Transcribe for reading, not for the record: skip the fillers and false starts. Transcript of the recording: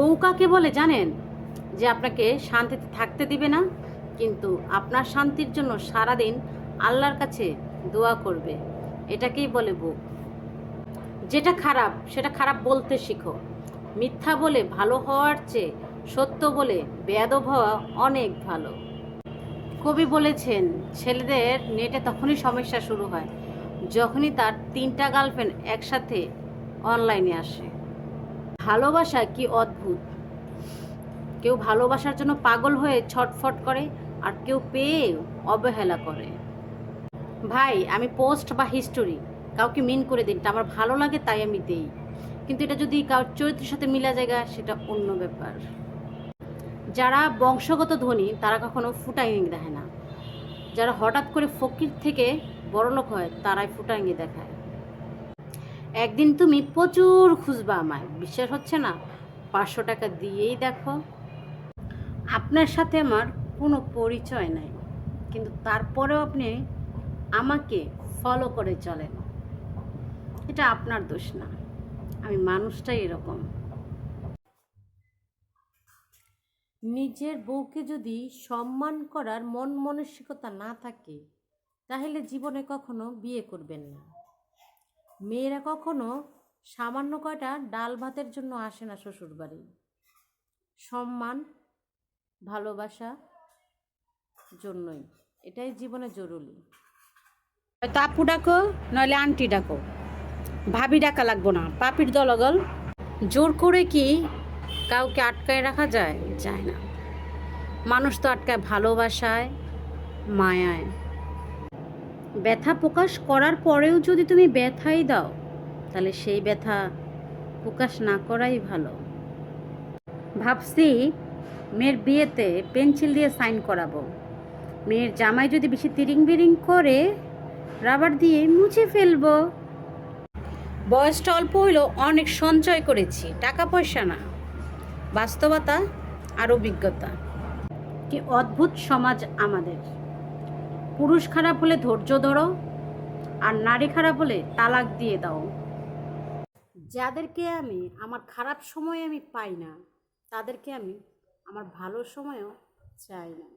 বউ কাকে বলে জানেন? যে আপনাকে শান্তিতে থাকতে দিবে না, কিন্তু আপনার শান্তির জন্য সারাদিন আল্লাহর কাছে দোয়া করবে। এটাকেই বলে বউ। যেটা খারাপ সেটা খারাপ বলতে শিখো। মিথ্যা বলে ভালো হওয়ার চেয়ে সত্য বলে বেয়াদব হওয়া অনেক ভালো। কবি বলেছেন, ছেলেদের নেটে তখনই সমস্যা শুরু হয় যখনই তার 3টা গার্লফ্রেন্ড একসাথে অনলাইনে আসে। ভালোবাসা কি অদ্ভুত! কেউ ভালোবাসার জন্য পাগল হয়ে ছটফট করে, আর কেউ পেয়ে অবহেলা করে। ভাই, আমি পোস্ট বা হিস্টোরি কাউকে মিন করে দিন, আমার ভালো লাগে তাই আমি দেই, কিন্তু এটা যদি কারোর চরিত্রের সাথে মিলা জায়গা সেটা অন্য ব্যাপার। যারা বংশগত ধনী তারা কখনো ফুটাইনি দেখায় না, যারা হঠাৎ করে ফকির থেকে বড়লোক হয় তারাই ফুটাইনি দেখায়। একদিন তুমি প্রচুর খুঁজবা, আমায় বিশ্বাস হচ্ছে না? 500 টাকা দিয়েই দেখো। আপনার সাথে আমার কোনো পরিচয় নাই, কিন্তু তারপরেও আপনি আমাকে ফলো করে চলেন। এটা আপনার দোষ না, আমি মানুষটাই এরকম। নিজের বউকে যদি সম্মান করার মন মানসিকতা না থাকে, তাহলে জীবনে কখনো বিয়ে করবেন না। মেয়েরা কখনো সামান্য কয়টা ডাল ভাতের জন্য আসে না শ্বশুর বাড়ি। সম্মান, ভালোবাসা জন্যই, এটাই জীবনে জরুরি। হয়তো আপু ডাকো, নইলে আন্টি ডাকো, ভাবি ডাকা লাগবো না, পাপির দলগল। জোর করে কি কাউকে আটকায় রাখা যায়? যায় না। মানুষ তো আটকায় ভালোবাসায়, মায়ায়। ব্যথা প্রকাশ করার পরেও যদি তুমি ব্যথাই দাও, তাহলে সেই ব্যথা প্রকাশ না করাই ভালো। ভাবছি মেয়ের বিয়েতে পেন্সিল দিয়ে সাইন করাবো। মেয়ের জামাই যদি বেশি তিরিং বিরিং করে, রাবার দিয়ে মুছে ফেলবো। বয়সটা অল্প হইলেও অনেক সঞ্চয় করেছি, টাকা পয়সা না, বাস্তবতা আর অভিজ্ঞতা। কি অদ্ভুত সমাজ আমাদের! পুরুষ খারাপ হলে ধৈর্য ধরো, আর নারী খারাপ হলে তালাক দিয়ে দাও। যাদেরকে আমি আমার খারাপ সময় আমি পাই না, তাদেরকে আমি আমার ভালো সময়ও চাই না।